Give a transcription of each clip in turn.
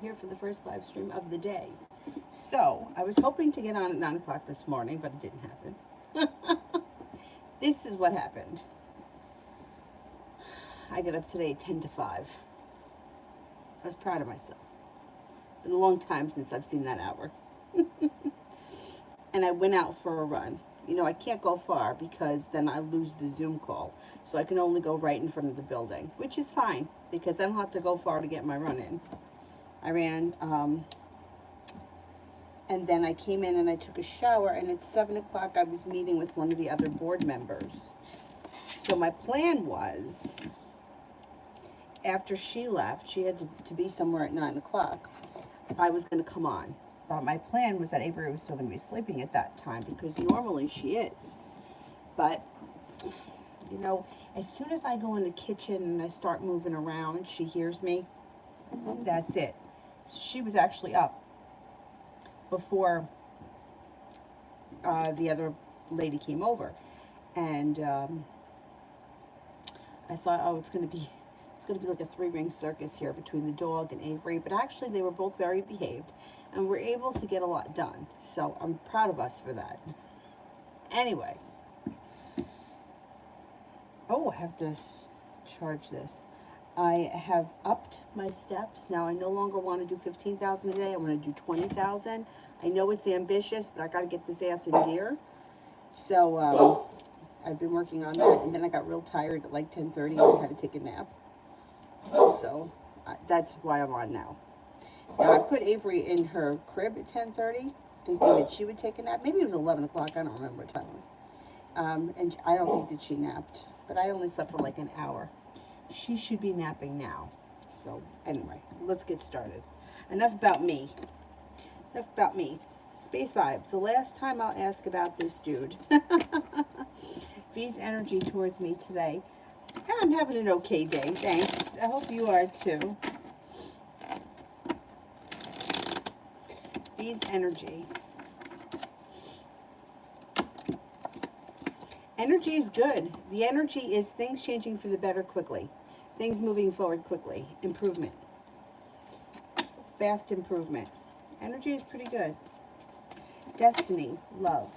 here for the first live stream of the day. So, I was hoping to get on at 9 o'clock this morning, but it didn't happen. This is what happened. I got up today at 10 to 5. I was proud of myself. Been a long time since I've seen that hour. And I went out for a run. You know, I can't go far because then I lose the Zoom call. So I can only go right in front of the building, which is fine because I don't have to go far to get my run in. I ran, and then I came in and I took a shower, and at 7 o'clock I was meeting with one of the other board members. So my plan was, after she left, she had to be somewhere at 9 o'clock, I was going to come on. But my plan was that Avery was still going to be sleeping at that time because normally she is. But, you know, as soon as I go in the kitchen and I start moving around, she hears me. That's it. She was actually up before the other lady came over. And I thought, oh, it's going to be like a three-ring circus here between the dog and Avery. But actually, they were both very behaved. And we're able to get a lot done. So I'm proud of us for that. Anyway. Oh, I have to charge this. I have upped my steps. Now I no longer want to do 15,000 a day. I want to do 20,000. I know it's ambitious, but I got to get this ass in gear. So I've been working on that. And then I got real tired at like 10:30 and I had to take a nap. So that's why I'm on now. Now, I put Avery in her crib at 10:30, thinking that she would take a nap. Maybe it was 11 o'clock. I don't remember what time it was. And I don't think that she napped. But I only slept for like an hour. She should be napping now. So, anyway, let's get started. Enough about me. Enough about me. Space vibes. The last time I'll ask about this dude. V's energy towards me today. I'm having an okay day. Thanks. I hope you are too. V's energy. Energy is good. The energy is things changing for the better quickly. Things moving forward quickly. Improvement. Fast improvement. Energy is pretty good. Destiny. Love.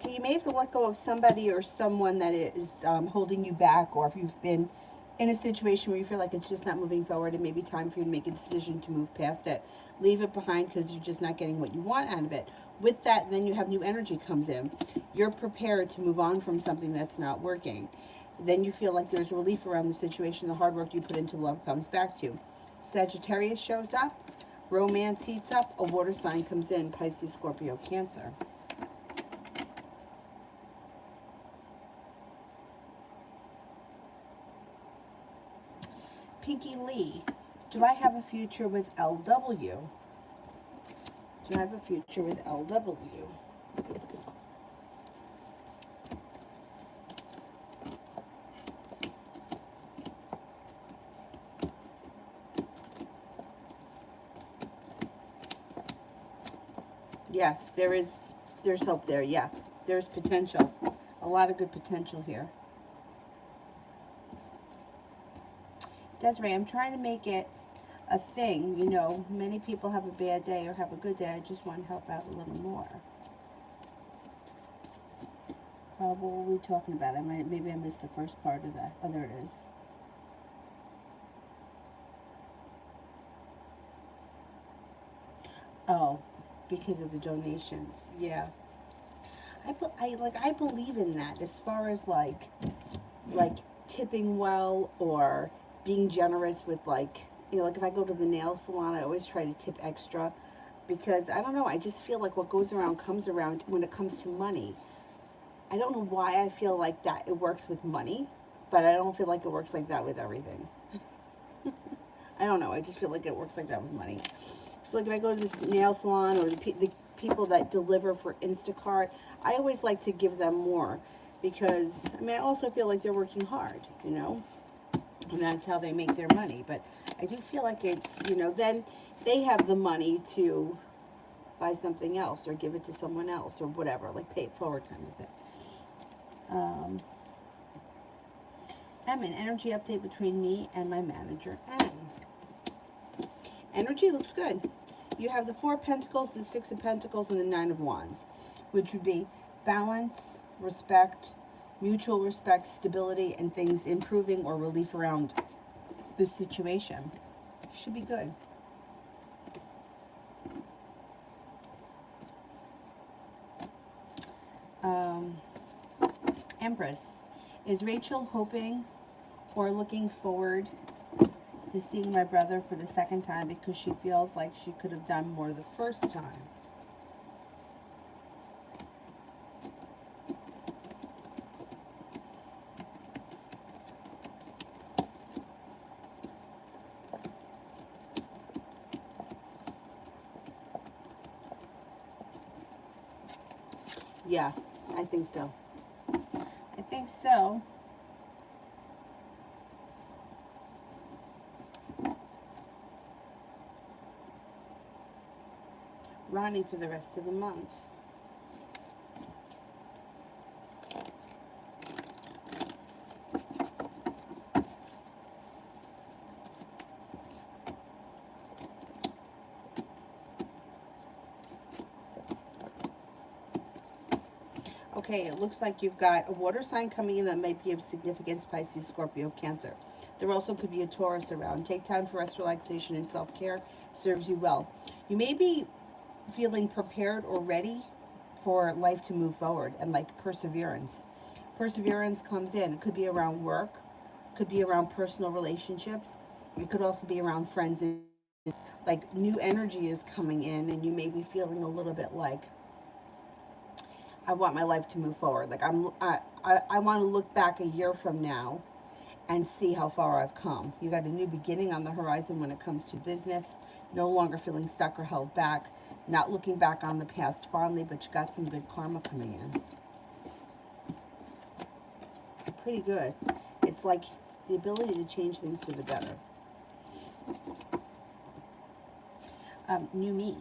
You may have to let go of somebody or someone that is holding you back, or if you've been in a situation where you feel like it's just not moving forward, it may be time for you to make a decision to move past it. Leave it behind because you're just not getting what you want out of it. With that, then you have new energy comes in. You're prepared to move on from something that's not working. Then you feel like there's relief around the situation. The hard work you put into love comes back to you. Sagittarius shows up. Romance heats up. A water sign comes in. Pisces, Scorpio, Cancer. Pinky Lee, do I have a future with LW? Do I have a future with LW? Yes, there's hope there, yeah. There's potential. A lot of good potential here. Desiree, I'm trying to make it a thing. You know, many people have a bad day or have a good day. I just want to help out a little more. What were we talking about? Maybe I missed the first part of that. Oh, there it is. Oh, because of the donations. Yeah. I believe in that as far as like tipping well or being generous with like if I go to the nail salon, I always try to tip extra because I don't know, I just feel like what goes around comes around when it comes to money. I don't know why I feel like that it works with money, but I don't feel like it works like that with everything. I don't know, I just feel like it works like that with money. So like if I go to this nail salon or the people that deliver for Instacart, I always like to give them more because, I also feel like they're working hard, and that's how they make their money. But I do feel like it's, then they have the money to buy something else or give it to someone else or whatever, like pay it forward kind of thing. An energy update between me and my manager. Energy looks good. You have the Four of Pentacles, the Six of Pentacles, and the Nine of Wands, which would be balance, respect, mutual respect, stability, and things improving or relief around this situation. Should be good. Empress. Is Rachel hoping or looking forward to seeing my brother for the second time because she feels like she could have done more the first time? Yeah, I think so. I think so. Ronnie for the rest of the month. Okay, it looks like you've got a water sign coming in that might be of significance: Pisces, Scorpio, Cancer. There also could be a Taurus around. Take time for rest, relaxation, and self-care. Serves you well. You may be feeling prepared or ready for life to move forward, and like perseverance. Perseverance comes in. It could be around work, could be around personal relationships. It could also be around friends. Like new energy is coming in, and you may be feeling a little bit like, I want my life to move forward. Like I want to look back a year from now and see how far I've come. You got a new beginning on the horizon when it comes to business. No longer feeling stuck or held back. Not looking back on the past fondly, but you got some good karma coming in. Pretty good. It's like the ability to change things for the better. New me.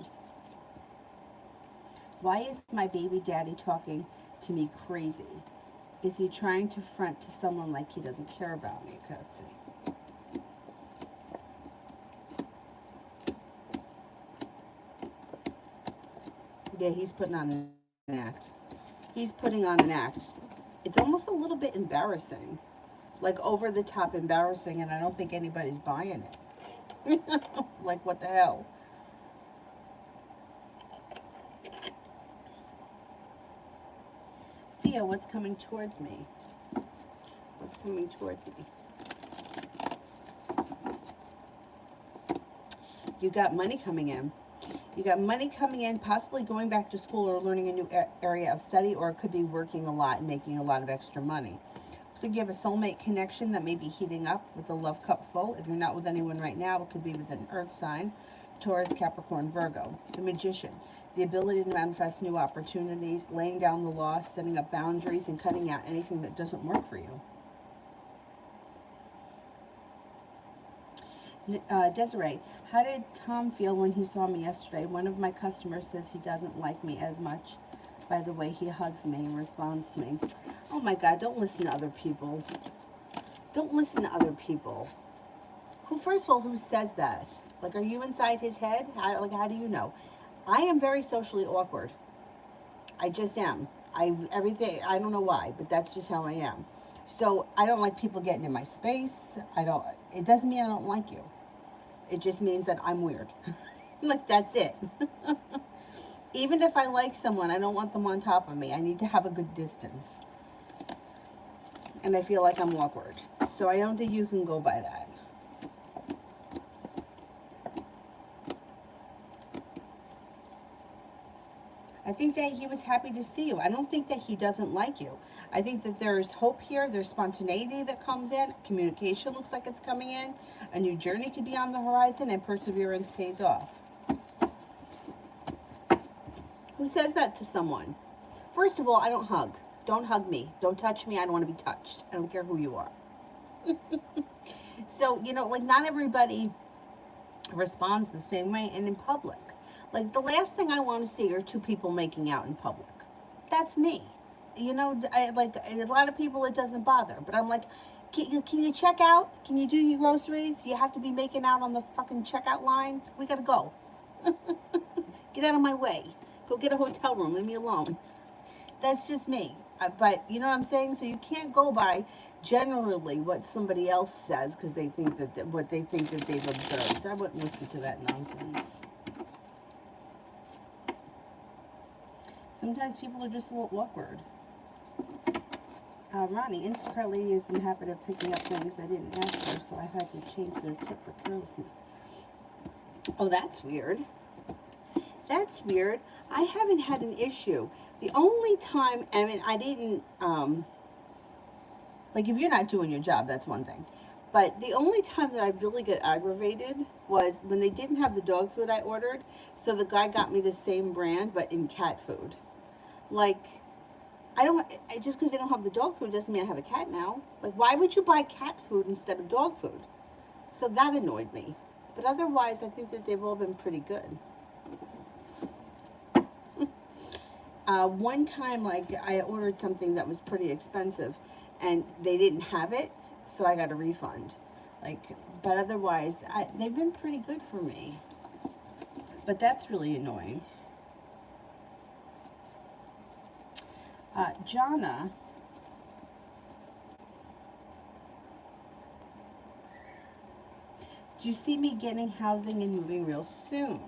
Why is my baby daddy talking to me crazy? Is he trying to front to someone like he doesn't care about me? Let's see. Yeah, he's putting on an act. He's putting on an act. It's almost a little bit embarrassing. Like over the top embarrassing, and I don't think anybody's buying it. Like, what the hell? Thea, what's coming towards me? What's coming towards me? You got money coming in. You got money coming in, possibly going back to school or learning a new area of study, or it could be working a lot and making a lot of extra money. So you have a soulmate connection that may be heating up with a love cup full. If you're not with anyone right now, it could be with an earth sign: Taurus, Capricorn, Virgo. The Magician. The ability to manifest new opportunities, laying down the law, setting up boundaries, and cutting out anything that doesn't work for you. Desiree, how did Tom feel when he saw me yesterday? One of my customers says he doesn't like me as much by the way he hugs me and responds to me. Oh my God, don't listen to other people. Don't listen to other people. First of all, who says that? Like, are you inside his head? How do you know? I am very socially awkward. I just am. I don't know why, but that's just how I am. So I don't like people getting in my space. It doesn't mean I don't like you. It just means that I'm weird. Like, that's it. Even if I like someone, I don't want them on top of me. I need to have a good distance. And I feel like I'm awkward. So I don't think you can go by that. I think that he was happy to see you. I don't think that he doesn't like you. I think that there's hope here. There's spontaneity that comes in. Communication looks like it's coming in. A new journey could be on the horizon, and perseverance pays off. Who says that to someone? First of all, I don't hug. Don't hug me. Don't touch me. I don't want to be touched. I don't care who you are. So, like, not everybody responds the same way, and in public. Like, the last thing I want to see are two people making out in public. That's me. You know, like a lot of people, it doesn't bother. But I'm like, can you check out? Can you do your groceries? You have to be making out on the fucking checkout line? We gotta go. Get out of my way. Go get a hotel room. Leave me alone. That's just me. But you know what I'm saying? So you can't go by generally what somebody else says because they think that what they think that they've observed. I wouldn't listen to that nonsense. Sometimes people are just a little awkward. Ronnie, Instacart lady has been happy to pick me up things I didn't ask for, so I've had to change their tip for carelessness. Oh, that's weird. That's weird. I haven't had an issue. The only time, I mean, I didn't, like, if you're not doing your job, that's one thing. But the only time that I really got aggravated was when they didn't have the dog food I ordered. So the guy got me the same brand, but in cat food. Like, just because they don't have the dog food doesn't mean I have a cat now. Like, why would you buy cat food instead of dog food? So that annoyed me. But otherwise, I think that they've all been pretty good. One time, like, I ordered something that was pretty expensive and they didn't have it, so I got a refund. Like, but otherwise, they've been pretty good for me. But that's really annoying. Jonna, do you see me getting housing and moving real soon?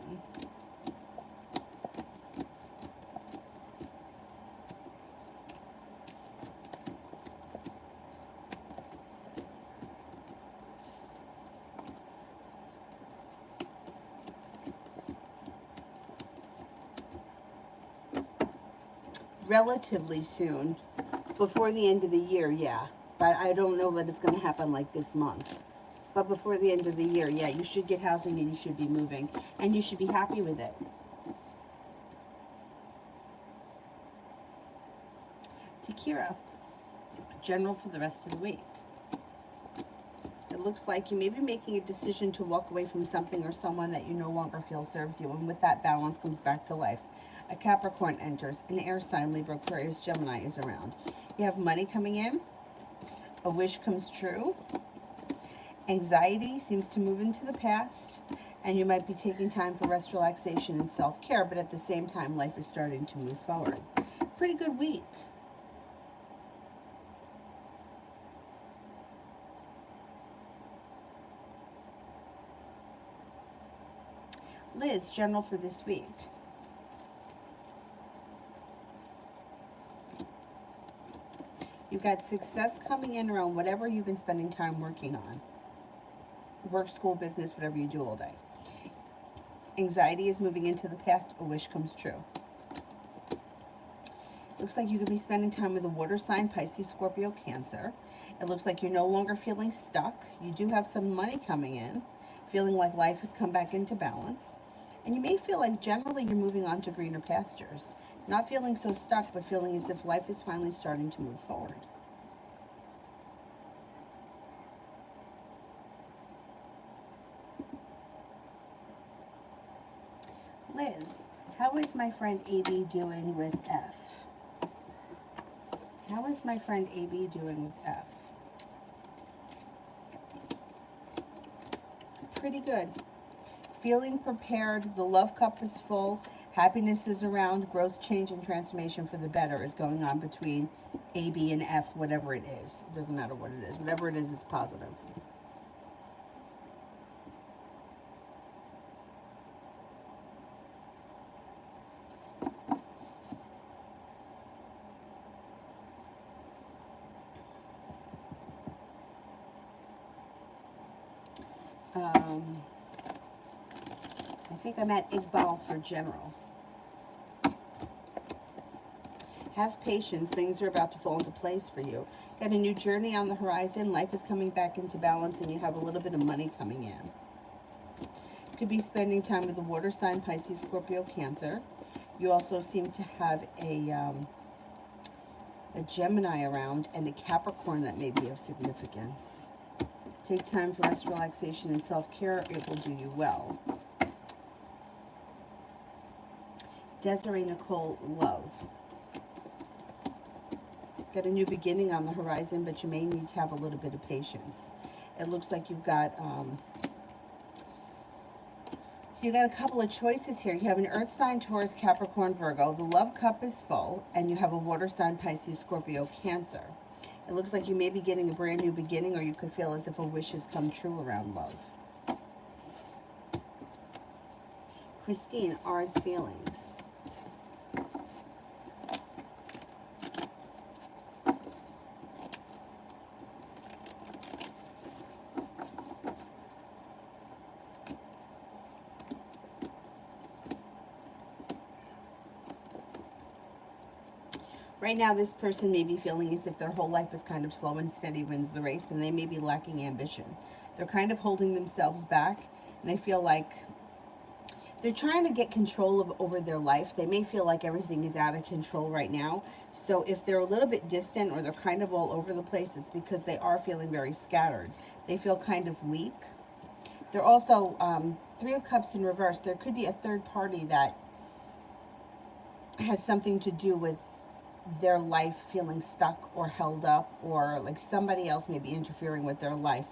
Relatively soon, before the end of the year, yeah. But I don't know that it's going to happen like this month. But before the end of the year, yeah, you should get housing and you should be moving. And you should be happy with it. Takira, general for the rest of the week. It looks like you may be making a decision to walk away from something or someone that you no longer feel serves you. And with that, balance comes back to life. A Capricorn enters. An air sign, Libra, Aquarius, Gemini is around. You have money coming in. A wish comes true. Anxiety seems to move into the past. And you might be taking time for rest, relaxation, and self-care. But at the same time, life is starting to move forward. Pretty good week. Liz, general for this week. You've got success coming in around whatever you've been spending time working on. Work, school, business, whatever you do all day. Anxiety is moving into the past. A wish comes true. Looks like you could be spending time with a water sign, Pisces, Scorpio, Cancer. It looks like you're no longer feeling stuck. You do have some money coming in, feeling like life has come back into balance. And you may feel like generally you're moving on to greener pastures. Not feeling so stuck, but feeling as if life is finally starting to move forward. Liz, how is my friend AB doing with F? How is my friend AB doing with F? Pretty good. Feeling prepared, the love cup is full, happiness is around, growth, change, and transformation for the better is going on between A, B, and F, whatever it is. It doesn't matter what it is. Whatever it is, it's positive. I think I'm at Iqbal for general. Have patience. Things are about to fall into place for you. Got a new journey on the horizon. Life is coming back into balance, and you have a little bit of money coming in. Could be spending time with a water sign, Pisces, Scorpio, Cancer. You also seem to have a Gemini around and a Capricorn that may be of significance. Take time for rest, relaxation, and self-care. It will do you well. Desiree Nicole, love. Got a new beginning on the horizon, but you may need to have a little bit of patience. It looks like you've got a couple of choices here. You have an earth sign, Taurus, Capricorn, Virgo. The love cup is full, and you have a water sign, Pisces, Scorpio, Cancer. It looks like you may be getting a brand new beginning, or you could feel as if a wish has come true around love. Christine, R's feelings. Right now, this person may be feeling as if their whole life is kind of slow and steady wins the race, and they may be lacking ambition. They're kind of holding themselves back, and they feel like they're trying to get control over their life. They may feel like everything is out of control right now. So if they're a little bit distant or they're kind of all over the place, it's because they are feeling very scattered. They feel kind of weak. They're also, Three of Cups in reverse. There could be a third party that has something to do with their life feeling stuck or held up, or like somebody else may be interfering with their life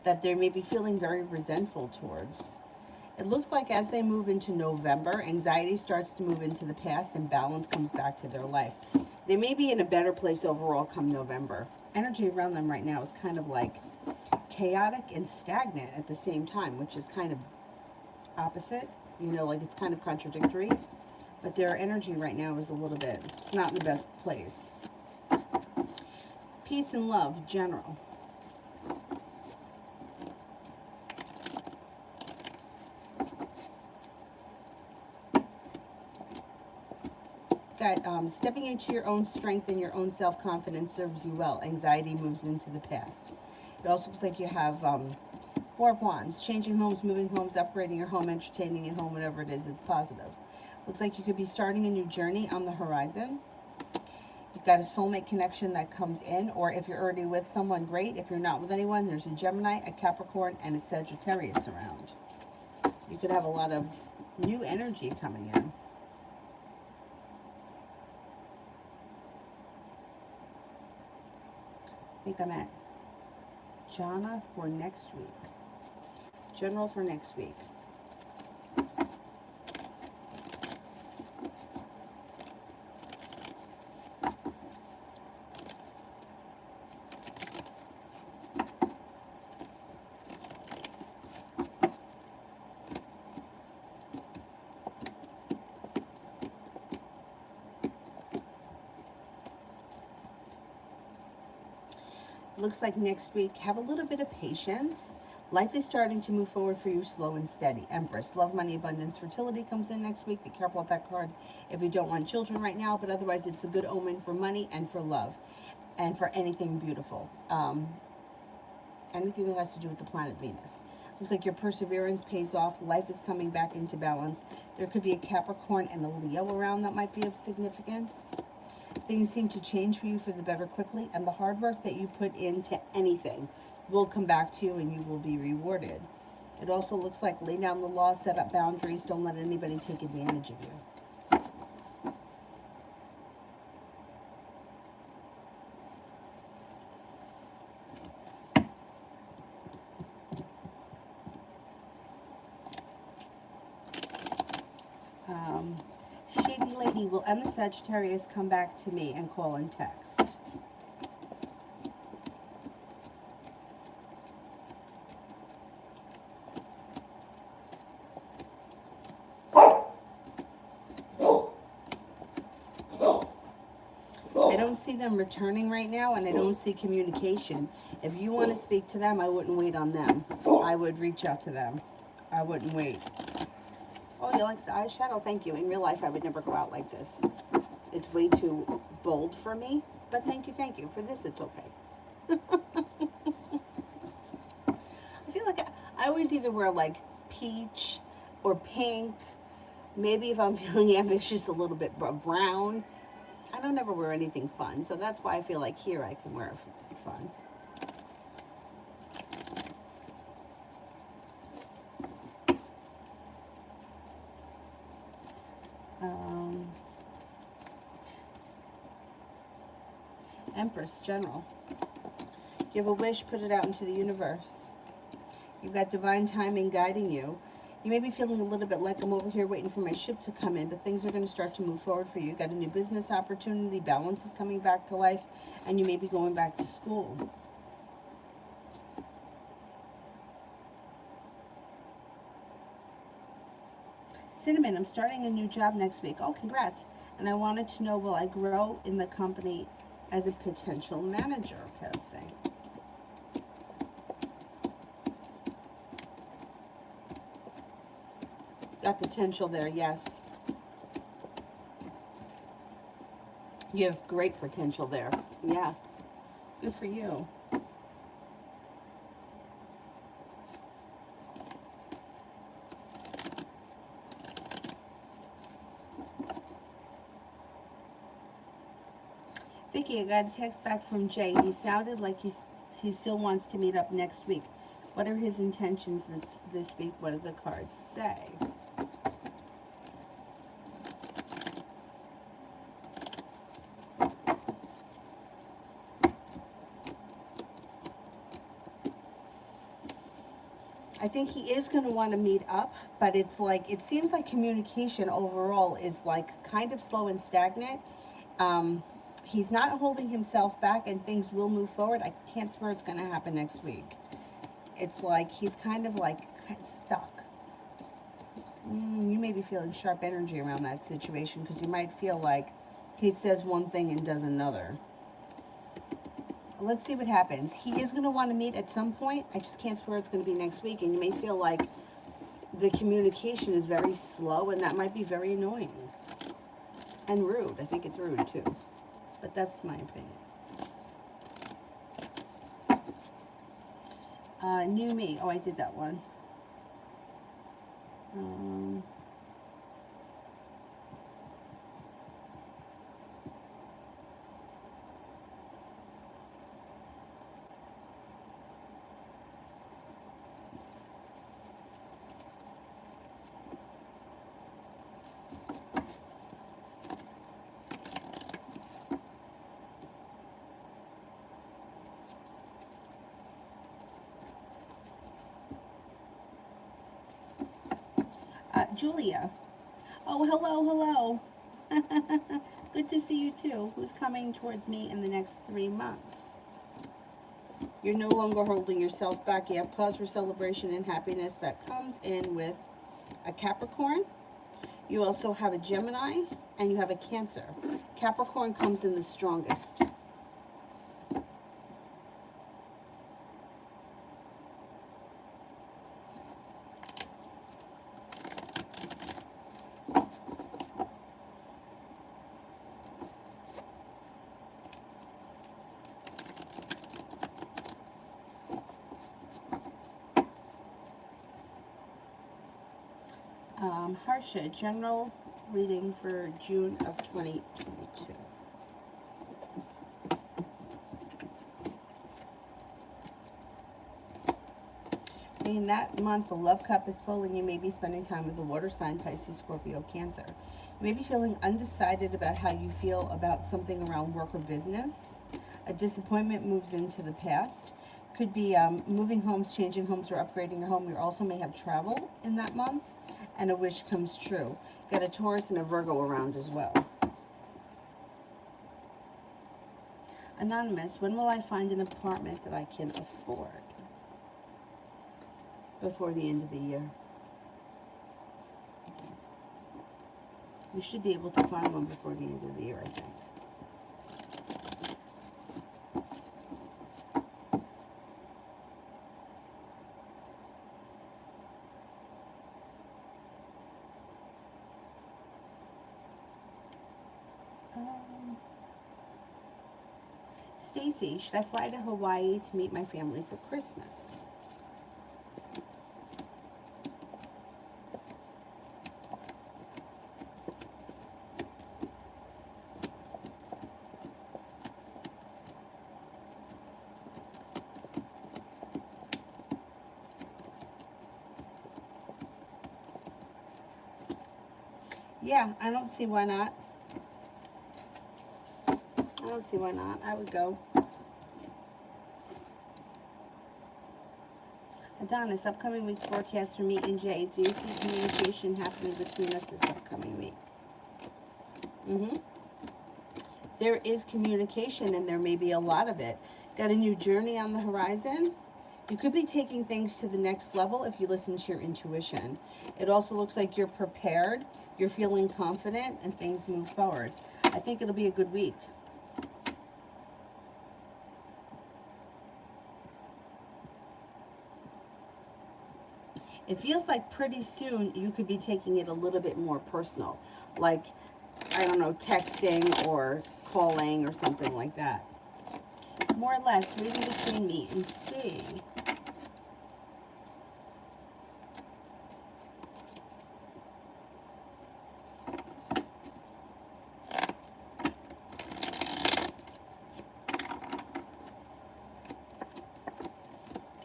that they may be feeling very resentful towards. It looks like as they move into November, anxiety starts to move into the past and balance comes back to their life. They may be in a better place overall come November. Energy around them right now is kind of like chaotic and stagnant at the same time, which is kind of opposite, you know, like it's kind of contradictory. But their energy right now is a little bit, it's not in the best place. Peace and love, general. Got stepping into your own strength and your own self-confidence serves you well. Anxiety moves into the past. It also looks like you have Four of Wands, changing homes, moving homes, upgrading your home, entertaining your home, whatever it is, it's positive. Looks like you could be starting a new journey on the horizon. You've got a soulmate connection that comes in, or if you're already with someone, great. If you're not with anyone, there's a Gemini, a Capricorn, and a Sagittarius around. You could have a lot of new energy coming in. I think I'm at Jana for next week. General for next week. Looks like next week, have a little bit of patience. Life is starting to move forward for you slow and steady. Empress, love, money, abundance, fertility comes in next week. Be careful with that card if you don't want children right now, but otherwise it's a good omen for money and for love and for anything beautiful. Anything that has to do with the planet Venus. Looks like your perseverance pays off. Life is coming back into balance. There could be a Capricorn and a Leo around that might be of significance. Things seem to change for you for the better quickly, and the hard work that you put into anything will come back to you and you will be rewarded. It also looks like lay down the law, set up boundaries, don't let anybody take advantage of you. Shady Lady, will end the Sagittarius come back to me and call and text? I don't see them returning right now, and I don't see communication. If you want to speak to them, I wouldn't wait on them. I would reach out to them. I wouldn't wait. Oh, you like the eyeshadow? Thank you. In real life, I would never go out like this. It's way too bold for me. But thank you, thank you. For this, it's okay. I feel like I always either wear like peach or pink. Maybe if I'm feeling ambitious, a little bit brown. I don't ever wear anything fun. So that's why I feel like here I can wear fun. Empress, General. You have a wish, put it out into the universe. You've got divine timing guiding you. You may be feeling a little bit like I'm over here waiting for my ship to come in, but things are going to start to move forward for you. You've got a new business opportunity, balance is coming back to life, and you may be going back to school. Cinnamon, I'm starting a new job next week. Oh, congrats. And I wanted to know, will I grow in the company as a potential manager? Okay, let's see. Got potential there, yes. You have great potential there. Yeah. Good for you. Vicky, I got a text back from Jay. He sounded like he still wants to meet up next week. What are his intentions this week? What do the cards say? I think he is going to want to meet up, but it's like, it seems like communication overall is like kind of slow and stagnant. He's not holding himself back, and things will move forward. I can't swear it's going to happen next week. It's like he's kind of like stuck. You may be feeling sharp energy around that situation, because you might feel like he says one thing and does another. Let's see what happens. He is going to want to meet at some point. I just can't swear it's going to be next week, and you may feel like the communication is very slow, and that might be very annoying and rude. I think it's rude too, but that's my opinion. New me. Oh, I did that one. Julia. Oh, hello, hello. Good to see you too. Who's coming towards me in the next 3 months? You're no longer holding yourself back. You have cause for celebration and happiness that comes in with a Capricorn. You also have a Gemini, and you have a Cancer. Capricorn comes in the strongest. Harsha, general reading for June of 2022. In that month, the love cup is full, and you may be spending time with a water sign, Pisces, Scorpio, Cancer. You may be feeling undecided about how you feel about something around work or business. A disappointment moves into the past. Could be moving homes, changing homes, or upgrading your home. You also may have travel in that month, and a wish comes true. Got a Taurus and a Virgo around as well. Anonymous, when will I find an apartment that I can afford? Before the end of the year. You should be able to find one before the end of the year, I think. Stacy, should I fly to Hawaii to meet my family for Christmas? Yeah, I don't see why not. I don't see why not. I would go. Adonis, upcoming week forecast for me and Jay. Do you see communication happening between us this upcoming week? There is communication, and there may be a lot of it. Got a new journey on the horizon. You could be taking things to the next level if you listen to your intuition. It also looks like you're prepared, you're feeling confident, and things move forward. I think it'll be a good week. It feels like pretty soon you could be taking it a little bit more personal. Like, I don't know, texting or calling or something like that. More or less, reading between me and see.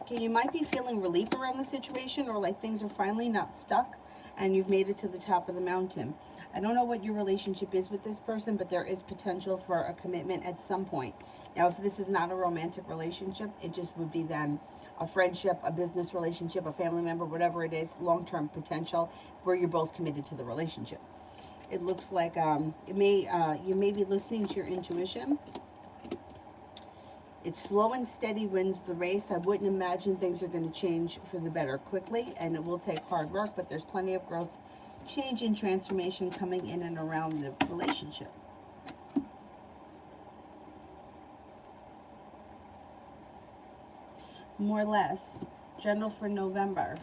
Okay, you might be feeling relief around the situation, or like things are finally not stuck and you've made it to the top of the mountain. I don't know what your relationship is with this person, but there is potential for a commitment at some point. Now, if this is not a romantic relationship, it just would be then a friendship, a business relationship, a family member, whatever it is, long-term potential where you're both committed to the relationship. It looks like you may be listening to your intuition. It's slow and steady wins the race. I wouldn't imagine things are going to change for the better quickly, and it will take hard work, but there's plenty of growth, change, and transformation coming in and around the relationship. More or less, general for November.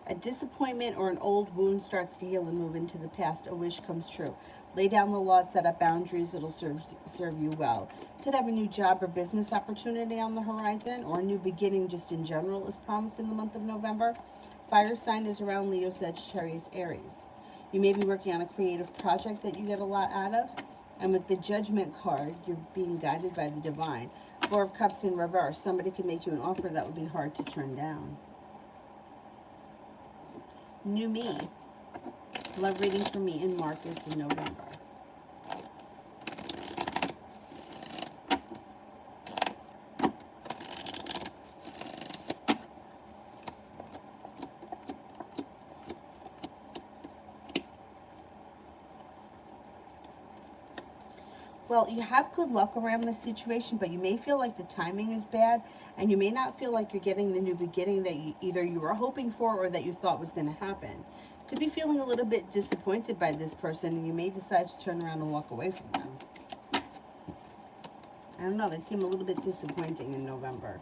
A disappointment or an old wound starts to heal and move into the past. A wish comes true. Lay down the law, set up boundaries. It'll serve you well. Could have a new job or business opportunity on the horizon, or a new beginning just in general is promised in the month of November. Fire sign is around Leo, Sagittarius, Aries. You may be working on a creative project that you get a lot out of. And with the Judgment card, you're being guided by the divine. Four of Cups in reverse. Somebody could make you an offer that would be hard to turn down. New me. Love reading for me and Marcus in November. Well, you have good luck around this situation, but you may feel like the timing is bad, and you may not feel like you're getting the new beginning that either you were hoping for or that you thought was going to happen. Could be feeling a little bit disappointed by this person, and you may decide to turn around and walk away from them. I don't know, they seem a little bit disappointing in November.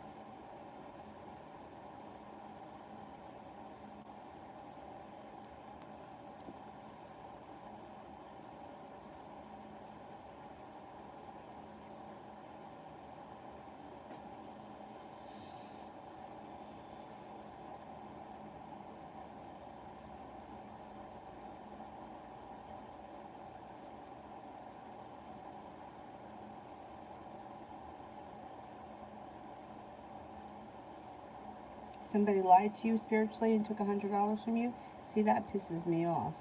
Somebody lied to you spiritually and took $100 from you. See, that pisses me off.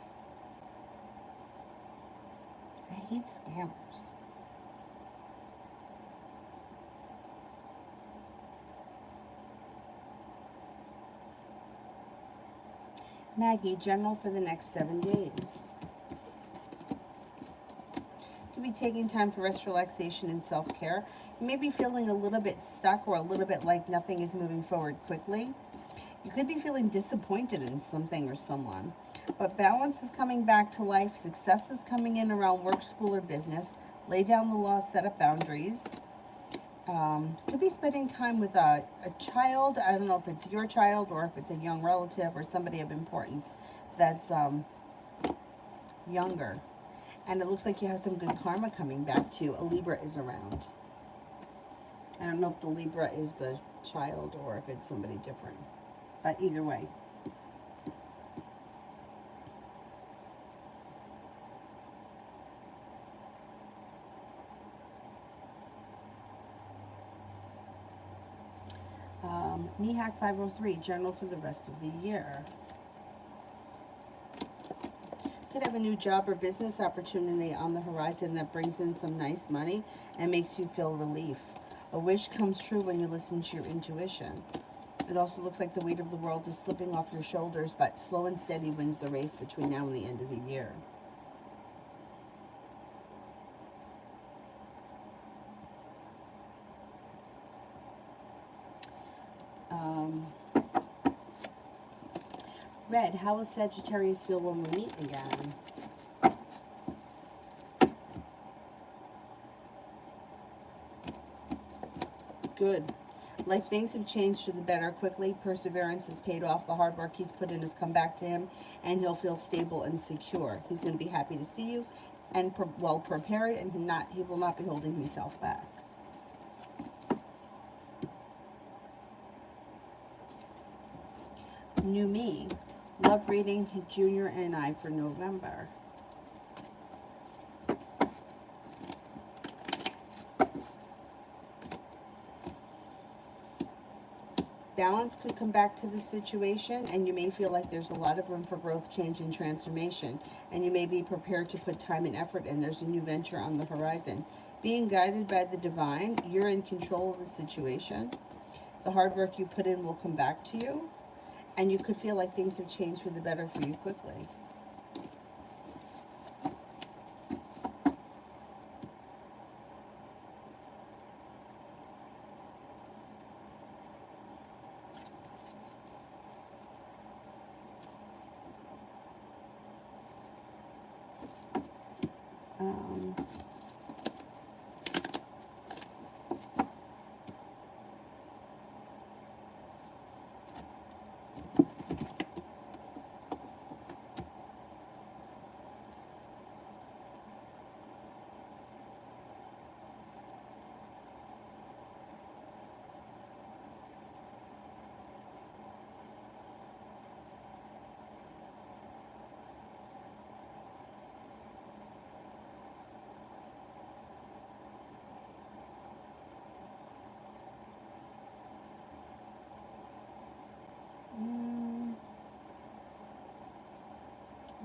I hate scammers. Maggie, general for the next 7 days. Could be taking time for rest, relaxation, and self-care. You may be feeling a little bit stuck or a little bit like nothing is moving forward quickly. You could be feeling disappointed in something or someone. But balance is coming back to life. Success is coming in around work, school, or business. Lay down the law, set up boundaries. Could be spending time with a child. I don't know if it's your child or if it's a young relative or somebody of importance that's younger. And it looks like you have some good karma coming back to you. A Libra is around. I don't know if the Libra is the child or if it's somebody different. But either way. Mihak 503, journal for the rest of the year. Could have a new job or business opportunity on the horizon that brings in some nice money and makes you feel relief. A wish comes true when you listen to your intuition. It also looks like the weight of the world is slipping off your shoulders, but slow and steady wins the race between now and the end of the year. Red, how will Sagittarius feel when we meet again? Good. Like things have changed for the better quickly. Perseverance has paid off. The hard work he's put in has come back to him, and he'll feel stable and secure. He's going to be happy to see you and well prepared, and he will not be holding himself back. New me. Love reading, Junior and I for November. Balance could come back to the situation, and you may feel like there's a lot of room for growth, change, and transformation, and you may be prepared to put time and effort in. There's a new venture on the horizon. Being guided by the divine, you're in control of the situation. The hard work you put in will come back to you, and you could feel like things have changed for the better for you quickly.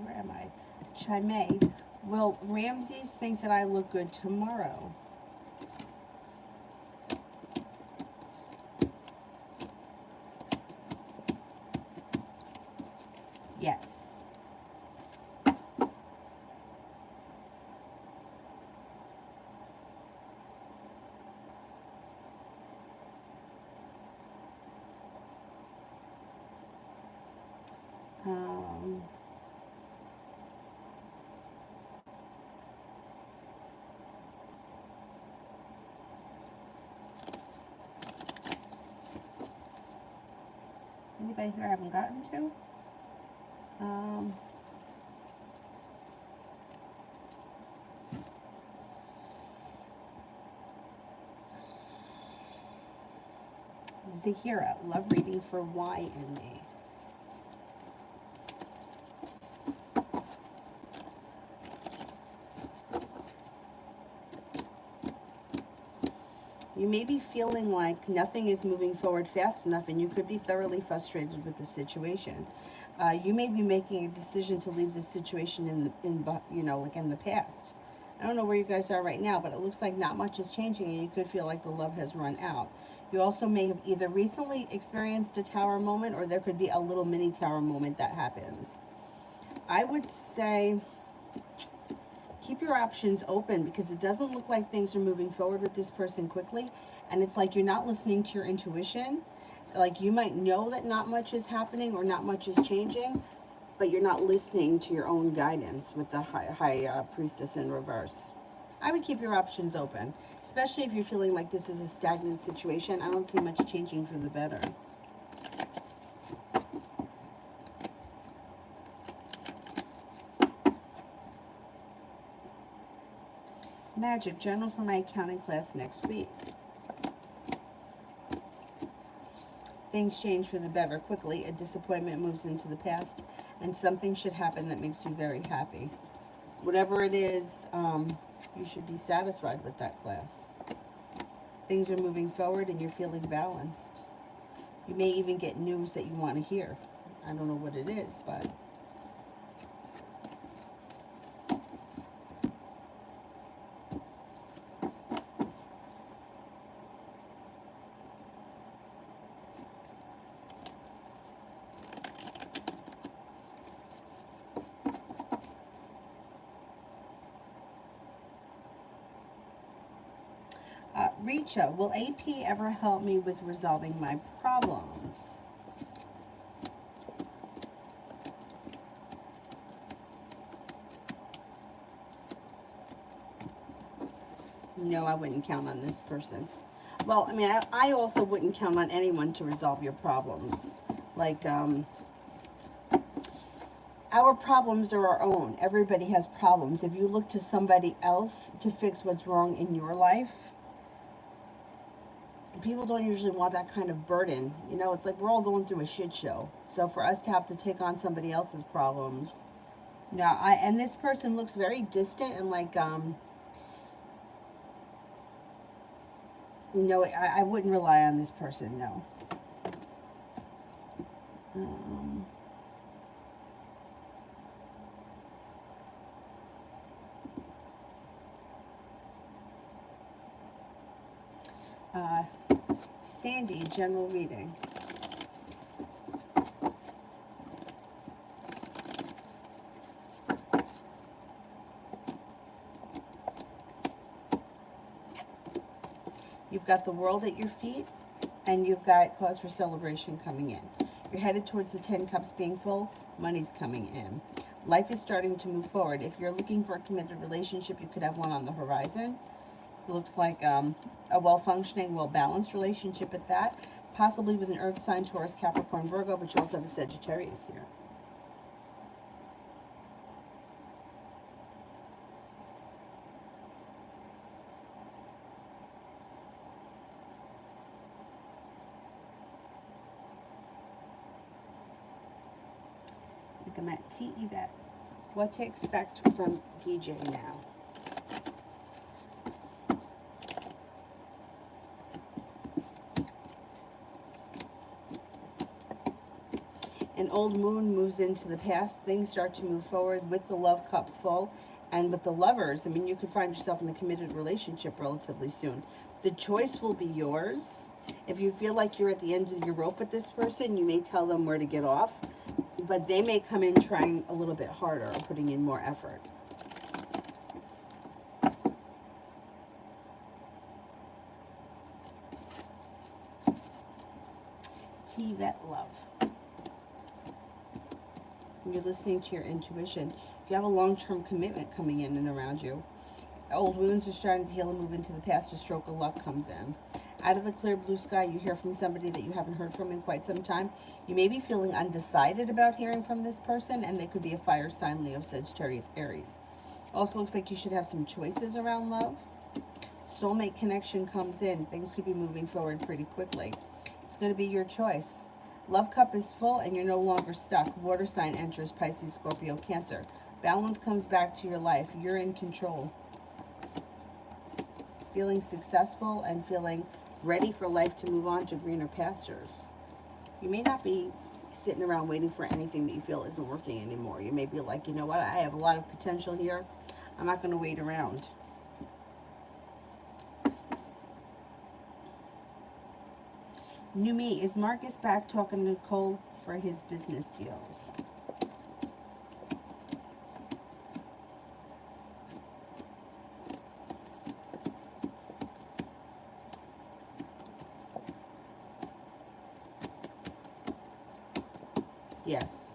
Where am I? Chimay. Will Ramses think that I look good tomorrow? Yes. Anybody here I haven't gotten to? Zahira, love reading for Y and me. You may be feeling like nothing is moving forward fast enough, and you could be thoroughly frustrated with the situation. You may be making a decision to leave this situation in the past. I don't know where you guys are right now, but it looks like not much is changing, and you could feel like the love has run out. You also may have either recently experienced a tower moment, or there could be a little mini tower moment that happens. I would say keep your options open, because it doesn't look like things are moving forward with this person quickly, and it's like you're not listening to your intuition. Like you might know that not much is happening or not much is changing, but you're not listening to your own guidance with the high priestess in reverse. I would keep your options open, especially if you're feeling like this is a stagnant situation. I don't see much changing for the better. Magic, journal for my accounting class next week. Things change for the better quickly. A disappointment moves into the past, and something should happen that makes you very happy. Whatever it is, you should be satisfied with that class. Things are moving forward, and you're feeling balanced. You may even get news that you want to hear. I don't know what it is, but Richa, will AP ever help me with resolving my problems? No, I wouldn't count on this person. Well, I mean, I also wouldn't count on anyone to resolve your problems. Like, our problems are our own. Everybody has problems. If you look to somebody else to fix what's wrong in your life, people don't usually want that kind of burden. You know, it's like we're all going through a shit show. So for us to have to take on somebody else's problems, no. And this person looks very distant and like, no, I wouldn't rely on this person. No. Um, uh, Sandy, general reading. You've got the world at your feet, and you've got cause for celebration coming in. You're headed towards the 10 cups being full, money's coming in. Life is starting to move forward. If you're looking for a committed relationship, you could have one on the horizon. It looks like a well-functioning, well-balanced relationship at that, possibly with an earth sign, Taurus, Capricorn, Virgo, but you also have a Sagittarius here. I think I'm at T. Yvette. What to expect from DJ now? An old moon moves into the past. Things start to move forward with the love cup full. And with the lovers, I mean, you could find yourself in a committed relationship relatively soon. The choice will be yours. If you feel like you're at the end of your rope with this person, you may tell them where to get off. But they may come in trying a little bit harder or putting in more effort. T-Vet love. You're listening to your intuition. If you have a long-term commitment coming in and around you, old wounds are starting to heal and move into the past. A stroke of luck comes in. Out of the clear blue sky, you hear from somebody that you haven't heard from in quite some time. You may be feeling undecided about hearing from this person, and they could be a fire sign, Leo, Sagittarius, Aries. Also looks like you should have some choices around love. Soulmate connection comes in. Things could be moving forward pretty quickly. It's going to be your choice. Love cup is full and you're no longer stuck. Water sign enters, Pisces, Scorpio, Cancer. Balance comes back to your life. You're in control. Feeling successful and feeling ready for life to move on to greener pastures. You may not be sitting around waiting for anything that you feel isn't working anymore. You may be like, you know what, I have a lot of potential here. I'm not going to wait around. New me, is Marcus back talking to Nicole for his business deals? Yes.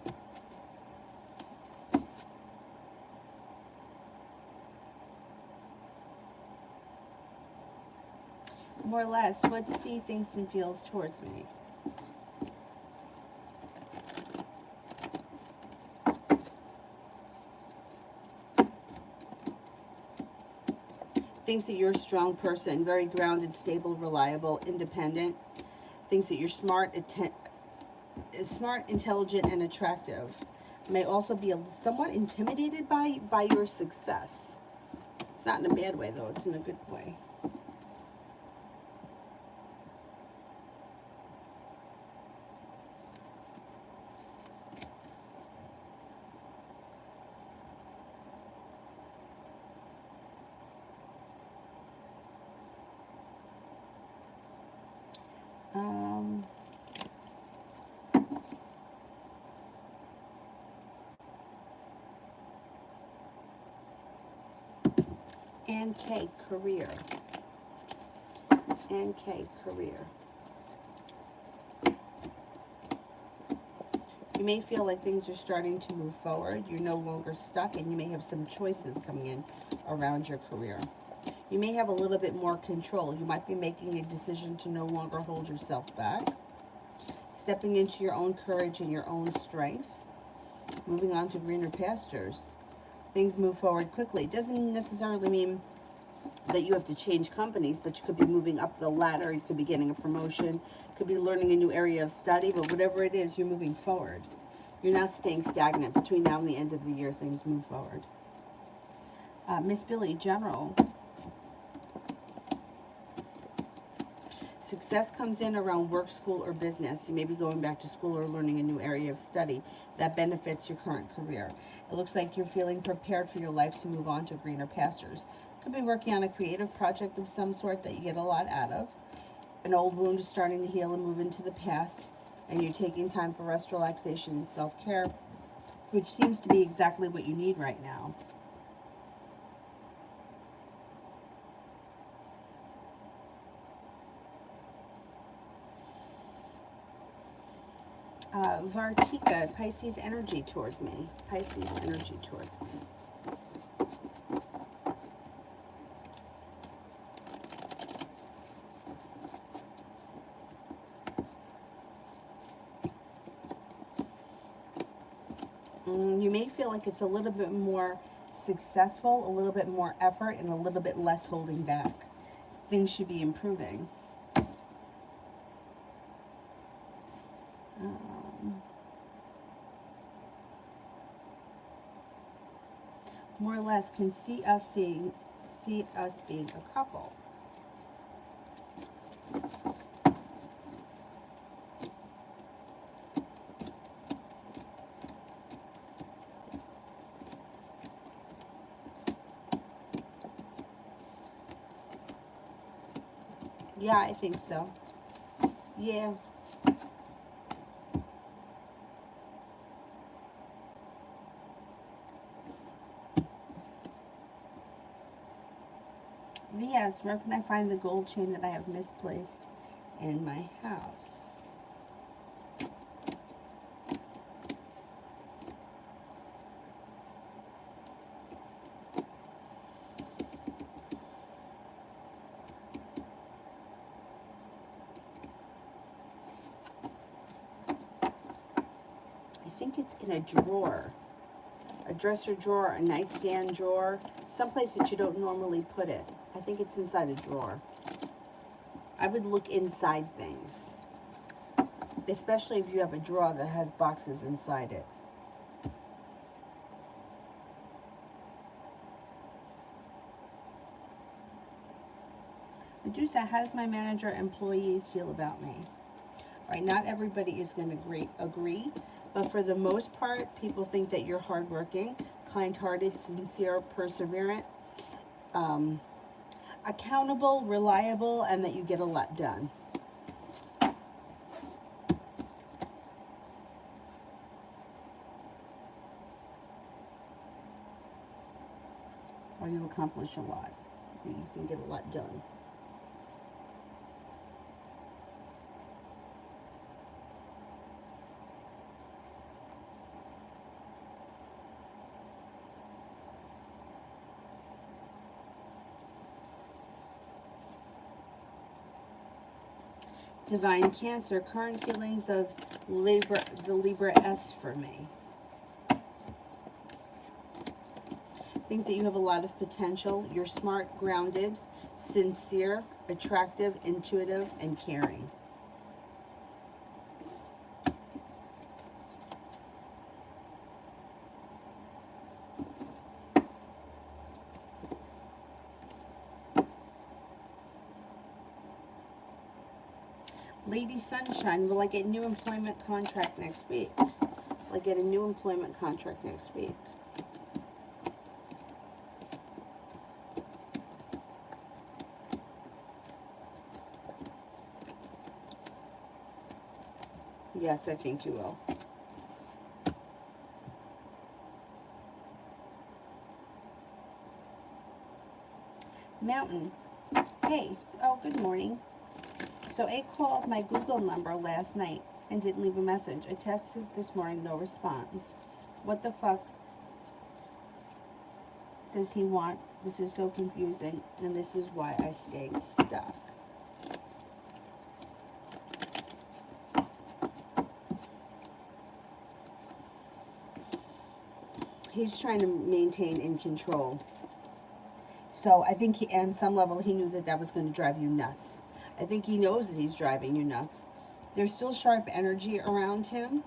More or less, what C thinks and feels towards me. Thinks that you're a strong person, very grounded, stable, reliable, independent. Thinks that you're smart, intelligent, and attractive. May also be somewhat intimidated by your success. It's not in a bad way, though. It's in a good way. And K, career. and K, career. You may feel like things are starting to move forward. You're no longer stuck, and you may have some choices coming in around your career. You may have a little bit more control. You might be making a decision to no longer hold yourself back, stepping into your own courage and your own strength, moving on to greener pastures. Things move forward quickly. It doesn't necessarily mean that you have to change companies, but you could be moving up the ladder. You could be getting a promotion, could be learning a new area of study, but whatever it is, you're moving forward. You're not staying stagnant. Between now and the end of the year, things move forward. Miss Billy, general. Success comes in around work, school, or business. You may be going back to school or learning a new area of study that benefits your current career. It looks like you're feeling prepared for your life to move on to greener pastures. Could be working on a creative project of some sort that you get a lot out of. An old wound is starting to heal and move into the past, and you're taking time for rest, relaxation, and self-care, which seems to be exactly what you need right now. Vartika, Pisces energy towards me. Pisces energy towards me. You may feel like it's a little bit more successful, a little bit more effort, and a little bit less holding back. Things should be improving. More or less can see us being a couple. Yeah, I think so. Yeah. Yes, where can I find the gold chain that I have misplaced in my house? I think it's in a drawer. A dresser drawer, a nightstand drawer, someplace that you don't normally put it. I think it's inside a drawer. I would look inside things, especially if you have a drawer that has boxes inside it. Medusa, how does my manager employees feel about me? All right, not everybody is going to agree, but for the most part, people think that you're hardworking, kind-hearted, sincere, perseverant, accountable, reliable, and that you get a lot done. Or you accomplish a lot. You can get a lot done. Divine Cancer, current feelings of the Libra S for me. Things that you have a lot of potential. You're smart, grounded, sincere, attractive, intuitive, and caring. Lady Sunshine, will I get a new employment contract next week? Will I get a new employment contract next week? Yes, I think you will. Mountain. Hey. Oh, good morning. So A called my Google number last night and didn't leave a message. I texted this morning, no response. What the fuck does he want? This is so confusing, and this is why I stay stuck. He's trying to maintain in control. So I think he, on some level, he knew that that was going to drive you nuts. I think he knows that he's driving you nuts. There's still sharp energy around him.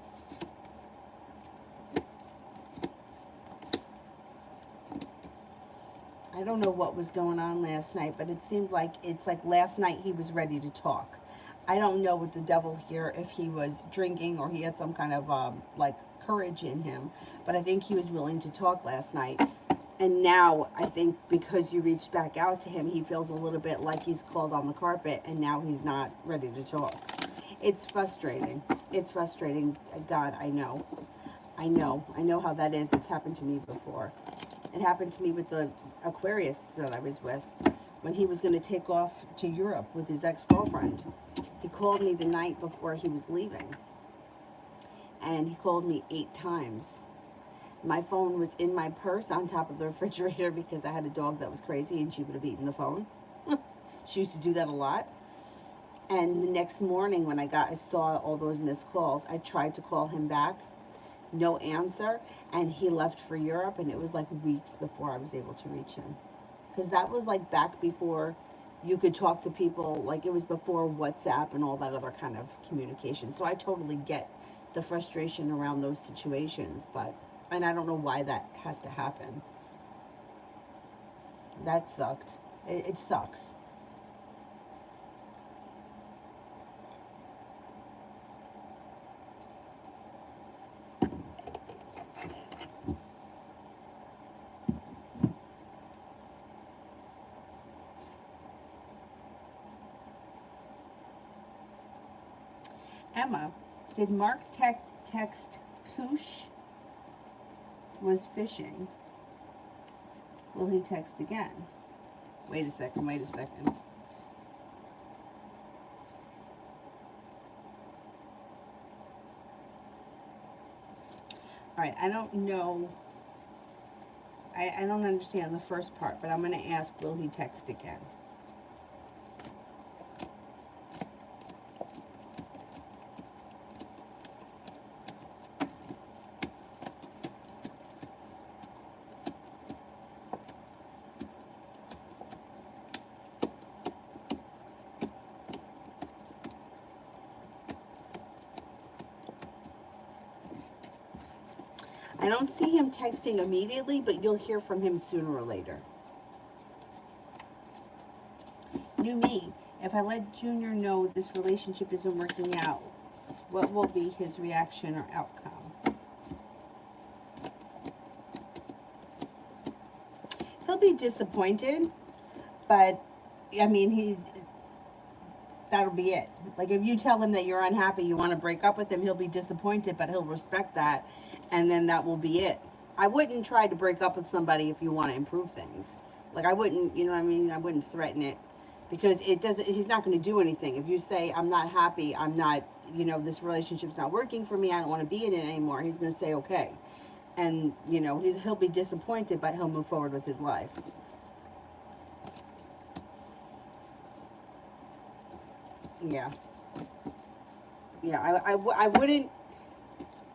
I don't know what was going on last night, but it seemed like it's like last night he was ready to talk. I don't know with the devil here if he was drinking or he had some kind of like courage in him, but I think he was willing to talk last night. And now I think because you reached back out to him, he feels a little bit like he's called on the carpet and now he's not ready to talk. It's frustrating. It's frustrating. God, I know. I know how that is. It's happened to me before. It happened to me with the Aquarius that I was with when he was going to take off to Europe with his ex-girlfriend. He called me the night before he was leaving. And he called me 8 times. My phone was in my purse on top of the refrigerator because I had a dog that was crazy and she would have eaten the phone. She used to do that a lot. And the next morning when I saw all those missed calls, I tried to call him back. No answer, and he left for Europe, and it was like weeks before I was able to reach him, because that was like back before you could talk to people, like it was before WhatsApp and all that other kind of communication. So I totally get the frustration around those situations, and I don't know why that has to happen. That sucked. It sucks. Emma, did Mark text Koosh was fishing? Will he text again? Wait a second. All right, I don't know. I don't understand the first part, but I'm going to ask, will he text again? I don't see him texting immediately, but you'll hear from him sooner or later. New me. If I let Junior know this relationship isn't working out, what will be his reaction or outcome? He'll be disappointed, but I mean, that'll be it. Like if you tell him that you're unhappy, you want to break up with him, he'll be disappointed, but he'll respect that, and then that will be it. I wouldn't try to break up with somebody if you want to improve things. Like I wouldn't, you know what I mean? I wouldn't threaten it, because it doesn't. He's not going to do anything. If you say I'm not happy, I'm not, this relationship's not working for me, I don't want to be in it anymore, he's going to say okay, and he'll be disappointed, but he'll move forward with his life. Yeah. Yeah, I wouldn't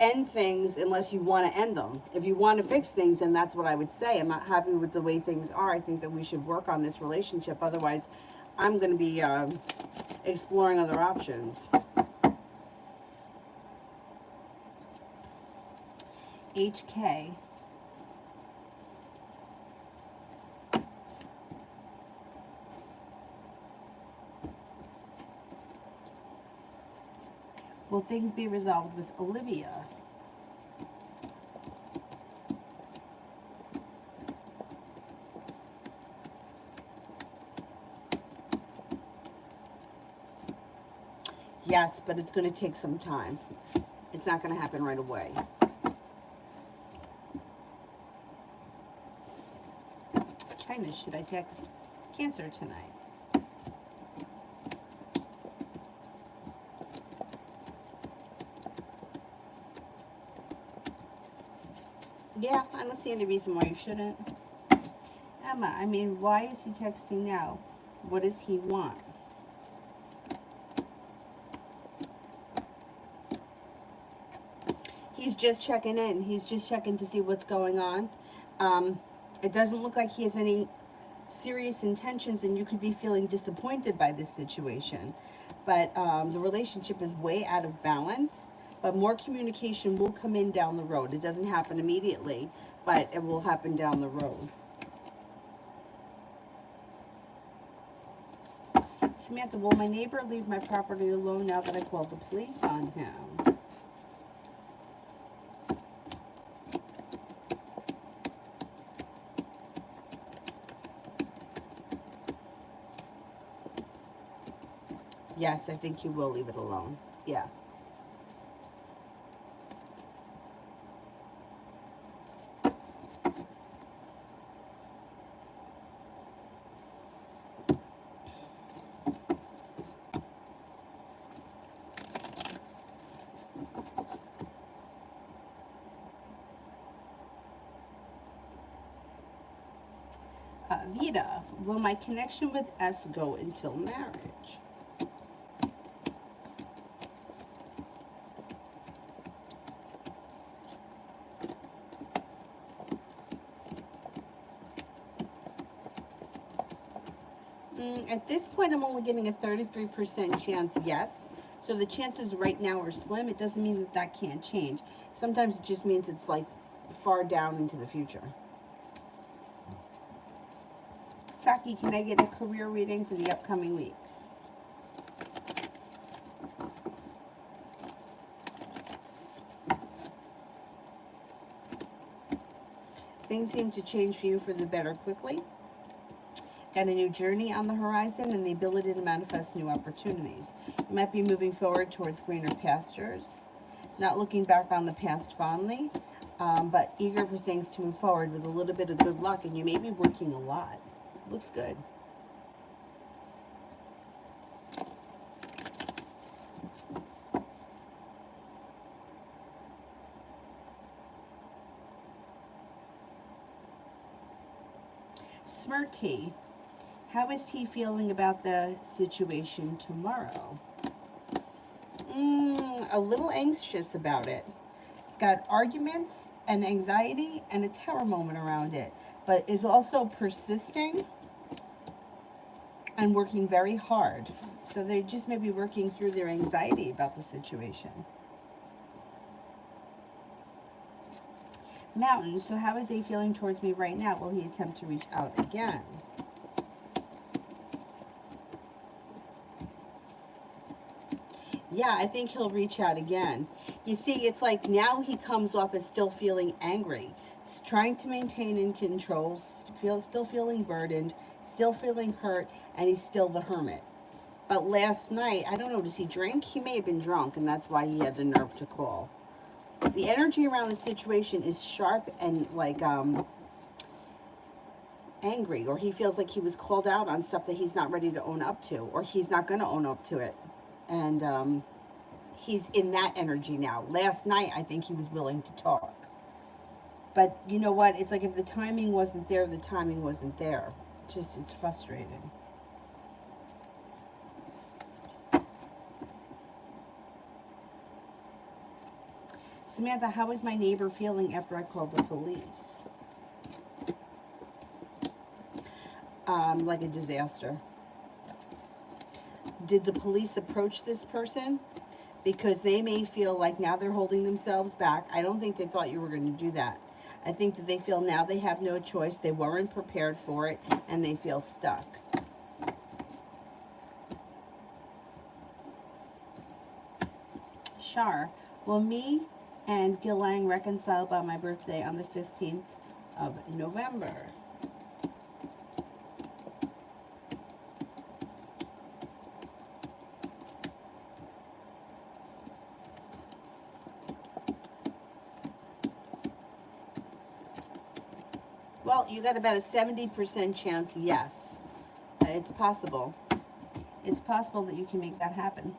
end things unless you want to end them. If you want to fix things, then that's what I would say. I'm not happy with the way things are. I think that we should work on this relationship. Otherwise, I'm going to be exploring other options. HK. Will things be resolved with Olivia? Yes, but it's going to take some time. It's not going to happen right away. China, should I text Cancer tonight? Yeah, I don't see any reason why you shouldn't. Emma, I mean, why is he texting now? What does he want? He's just checking in. He's just checking to see what's going on. Um, it doesn't look like he has any serious intentions, and you could be feeling disappointed by this situation. But the relationship is way out of balance. But more communication will come in down the road. It doesn't happen immediately, but it will happen down the road. Samantha, will my neighbor leave my property alone now that I called the police on him? Yes, I think he will leave it alone. Yeah. Vita, will my connection with S go until marriage? At this point, I'm only getting a 33% chance yes. So the chances right now are slim. It doesn't mean that that can't change. Sometimes it just means it's like far down into the future. Saki, can I get a career reading for the upcoming weeks? Things seem to change for you for the better quickly. Got a new journey on the horizon and the ability to manifest new opportunities. You might be moving forward towards greener pastures, not looking back on the past fondly, but eager for things to move forward with a little bit of good luck, and you may be working a lot. Looks good. Smirty, how is T feeling about the situation tomorrow? A little anxious about it. It's got arguments and anxiety and a terror moment around it, but is also persisting and working very hard. So they just may be working through their anxiety about the situation. Mountain, so how is he feeling towards me right now? Will he attempt to reach out again? Yeah, I think he'll reach out again. You see, it's like now he comes off as still feeling angry, trying to maintain in control, still feeling burdened, still feeling hurt, and he's still the hermit. But last night, I don't know, does he drink? He may have been drunk, and that's why he had the nerve to call. The energy around the situation is sharp and like angry, or he feels like he was called out on stuff that he's not ready to own up to, or he's not going to own up to it. And he's in that energy now. Last night, I think he was willing to talk. But you know what? It's like if the timing wasn't there, the timing wasn't there. Just, it's frustrating. Samantha, how is my neighbor feeling after I called the police? Like a disaster. Did the police approach this person? Because they may feel like now they're holding themselves back. I don't think they thought you were going to do that. I think that they feel now they have no choice. They weren't prepared for it, and they feel stuck. Shar, will me and Gilang reconcile by my birthday on the 15th of November? Well, you got about a 70% chance yes. It's possible. It's possible that you can make that happen.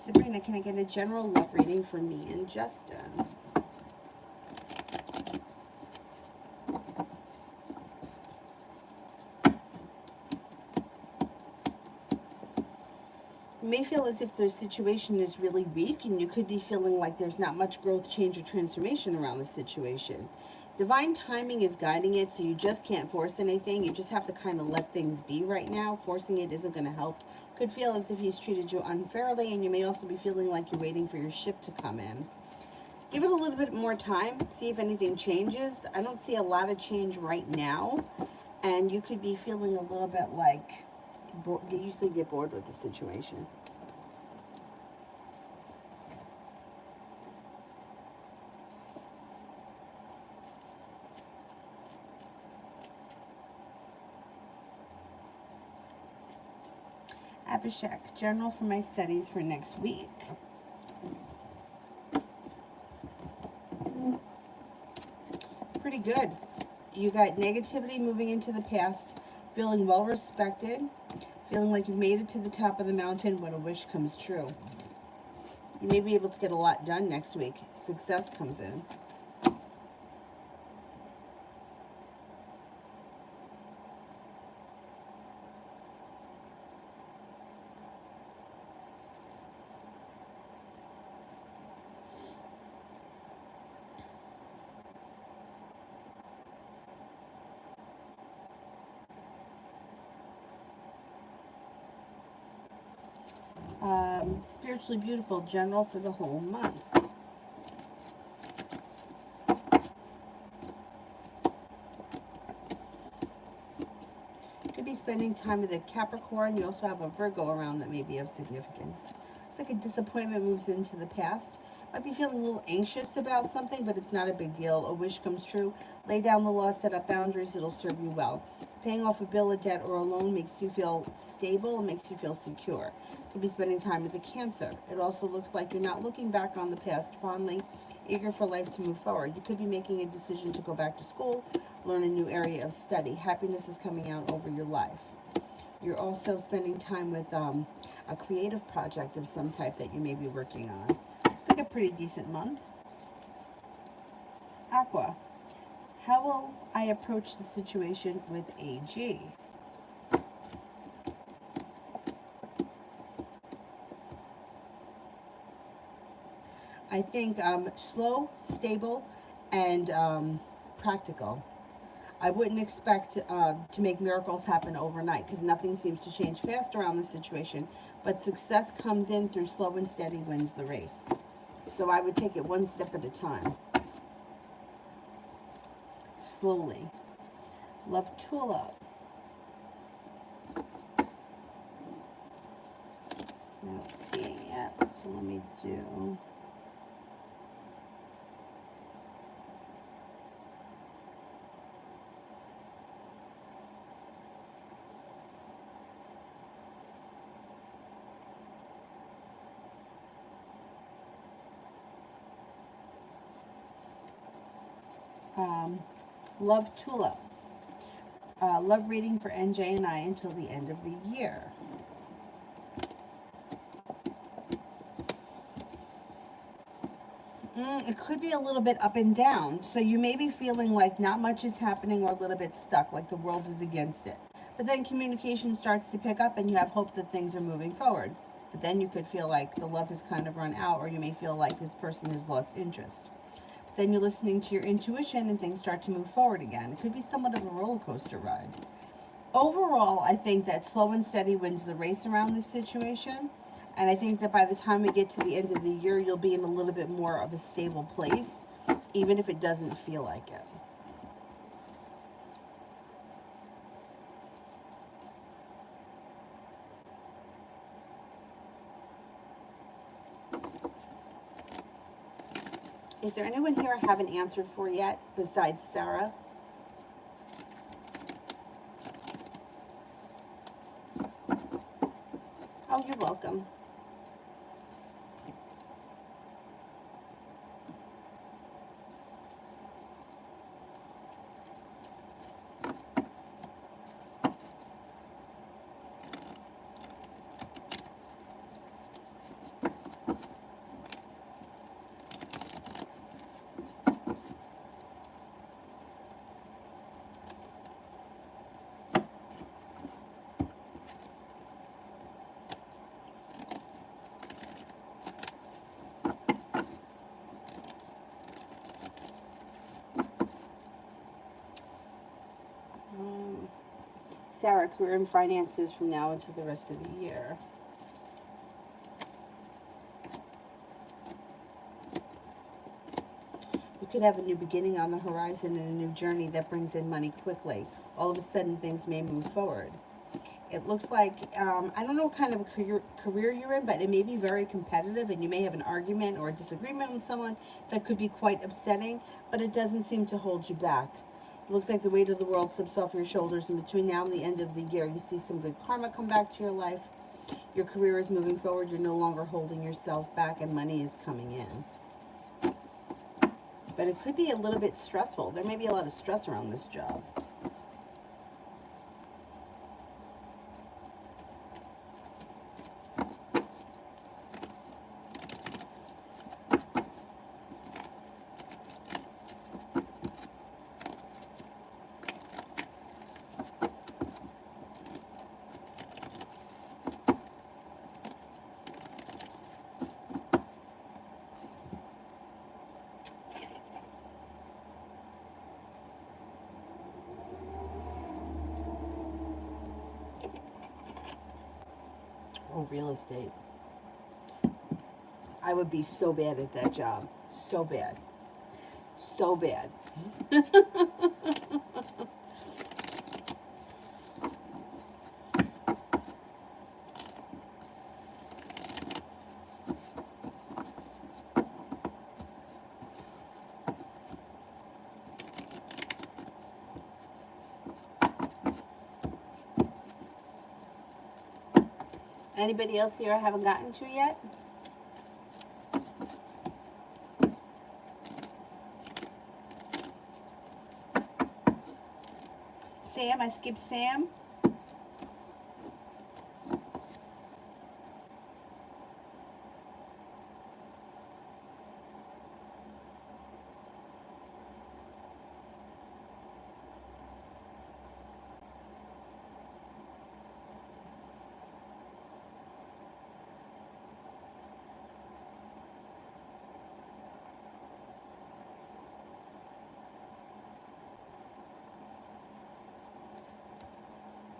Sabrina, can I get a general love reading for me and Justin? You may feel as if the situation is really weak, and you could be feeling like there's not much growth, change, or transformation around the situation. Divine timing is guiding it, so you just can't force anything. You just have to kind of let things be right now. Forcing it isn't going to help. Could feel as if he's treated you unfairly, and you may also be feeling like you're waiting for your ship to come in. Give it a little bit more time, see if anything changes. I don't see a lot of change right now, and you could be feeling a little bit like you could get bored with the situation. Abhishek, journal for my studies for next week. Pretty good. You got negativity moving into the past, feeling well respected, feeling like you've made it to the top of the mountain when a wish comes true. You may be able to get a lot done next week. Success comes in. Spiritually beautiful, general for the whole month. Could be spending time with a Capricorn. You also have a Virgo around that may be of significance. Looks like a disappointment moves into the past. Might be feeling a little anxious about something, but it's not a big deal. A wish comes true. Lay down the law, set up boundaries. It'll serve you well. Paying off a bill, a debt, or a loan makes you feel stable and makes you feel secure. Could be spending time with a Cancer. It also looks like you're not looking back on the past fondly, eager for life to move forward. You could be making a decision to go back to school, learn a new area of study. Happiness is coming out over your life. You're also spending time with a creative project of some type that you may be working on. Looks like a pretty decent month. Aqua, how will I approach the situation with AG? I think slow, stable, and practical. I wouldn't expect to make miracles happen overnight because nothing seems to change fast around the situation. But success comes in through slow and steady wins the race. So I would take it one step at a time. Slowly. Love Tulip. Not seeing it yet, so let me do... Love Tulip. Love reading for NJ and I until the end of the year. It could be a little bit up and down. So you may be feeling like not much is happening or a little bit stuck, like the world is against it. But then communication starts to pick up and you have hope that things are moving forward. But then you could feel like the love has kind of run out, or you may feel like this person has lost interest. But then you're listening to your intuition and things start to move forward again. It could be somewhat of a roller coaster ride. Overall, I think that slow and steady wins the race around this situation. And I think that by the time we get to the end of the year, you'll be in a little bit more of a stable place, even if it doesn't feel like it. Is there anyone here I haven't answered for yet besides Sarah? Oh, you're welcome. Sarah, career and finances from now until the rest of the year. You could have a new beginning on the horizon and a new journey that brings in money quickly. All of a sudden, things may move forward. It looks like, I don't know what kind of a career you're in, but it may be very competitive, and you may have an argument or a disagreement with someone that could be quite upsetting, but it doesn't seem to hold you back. It looks like the weight of the world slips off your shoulders, and between now and the end of the year, you see some good karma come back to your life. Your career is moving forward. You're no longer holding yourself back, and money is coming in. But it could be a little bit stressful. There may be a lot of stress around this job. Oh, real estate. I would be so bad at that job. So bad. So bad. Anybody else here I haven't gotten to yet? Sam, I skipped Sam.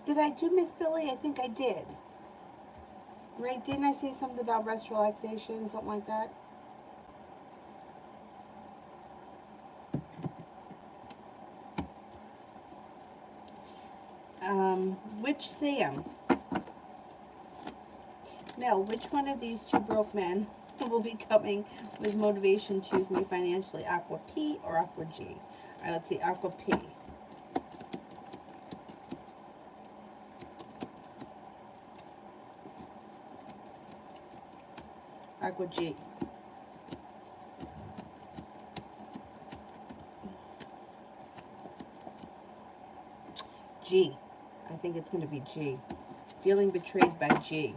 Did I do Miss Billy? I think I did. Right? Didn't I say something about rest relaxation, something like that? Which Sam? Mel, which one of these two broke men will be coming with motivation to use me financially? Aqua P or Aqua G? All right, let's see. Aqua P. Aqua G. G. I think it's going to be G. Feeling betrayed by G.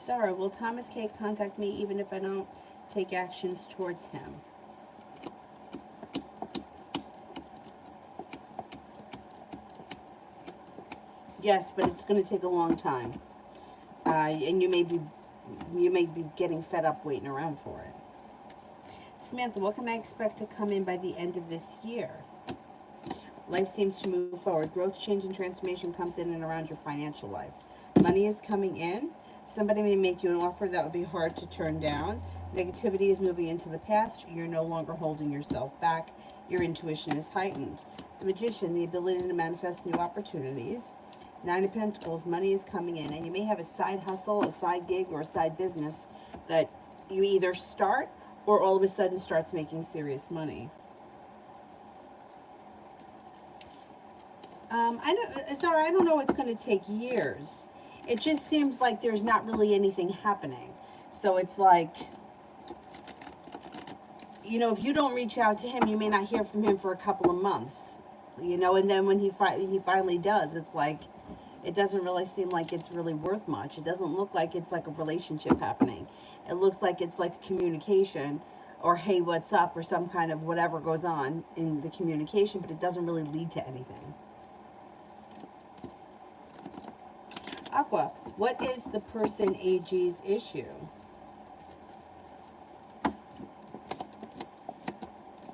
Sarah, will Thomas K contact me even if I don't take actions towards him? Yes, but it's going to take a long time. And you may be getting fed up waiting around for it. Samantha, what can I expect to come in by the end of this year? Life seems to move forward. Growth, change, and transformation comes in and around your financial life. Money is coming in. Somebody may make you an offer that would be hard to turn down. Negativity is moving into the past. You're no longer holding yourself back. Your intuition is heightened. The Magician, the ability to manifest new opportunities. Nine of Pentacles, money is coming in. And you may have a side hustle, a side gig, or a side business that you either start or all of a sudden starts making serious money. I don't know. It's going to take years. It just seems like there's not really anything happening. So it's like, you know, if you don't reach out to him, you may not hear from him for a couple of months. You know, and then when he finally does, it's like, it doesn't really seem like it's really worth much. It doesn't look like it's like a relationship happening. It looks like it's like communication or hey, what's up, or some kind of whatever goes on in the communication, but it doesn't really lead to anything. Aqua, what is the person AG's issue?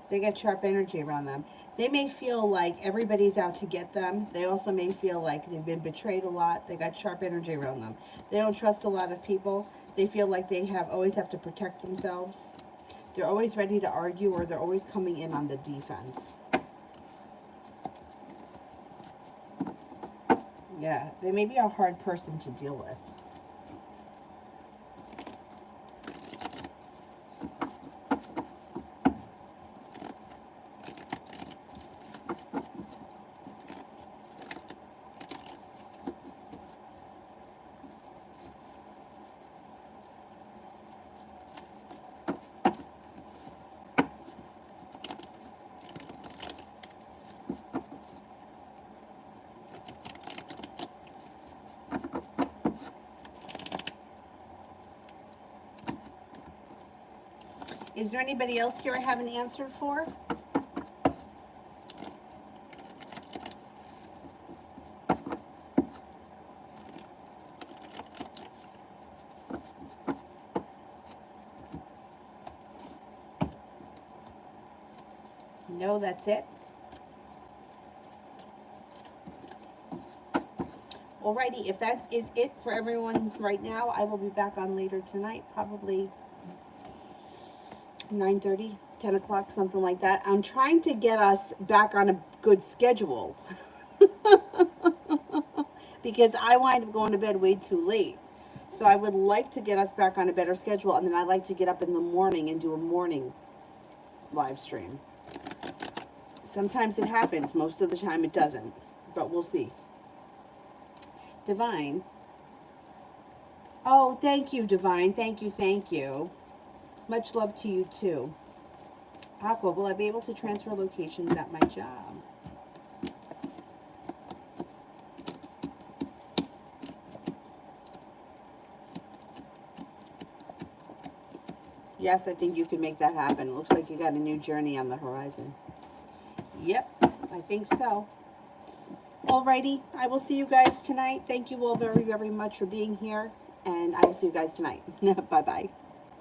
They get sharp energy around them. They may feel like everybody's out to get them. They also may feel like they've been betrayed a lot. They got sharp energy around them. They don't trust a lot of people. They feel like they always have to protect themselves. They're always ready to argue, or they're always coming in on the defense. Yeah, they may be a hard person to deal with. Is there anybody else here I haven't answered for? No, that's it. Alrighty, if that is it for everyone right now, I will be back on later tonight, probably 9:30, 10 o'clock, something like that. I'm trying to get us back on a good schedule because I wind up going to bed way too late. So I would like to get us back on a better schedule, and then I like to get up in the morning and do a morning live stream. Sometimes it happens, most of the time it doesn't, but we'll see. Divine. Oh, thank you, Divine. Thank you, thank you. Much love to you, too. Aqua, will I be able to transfer locations at my job? Yes, I think you can make that happen. It looks like you got a new journey on the horizon. Yep, I think so. Alrighty, I will see you guys tonight. Thank you all very, very much for being here, and I will see you guys tonight. Bye-bye.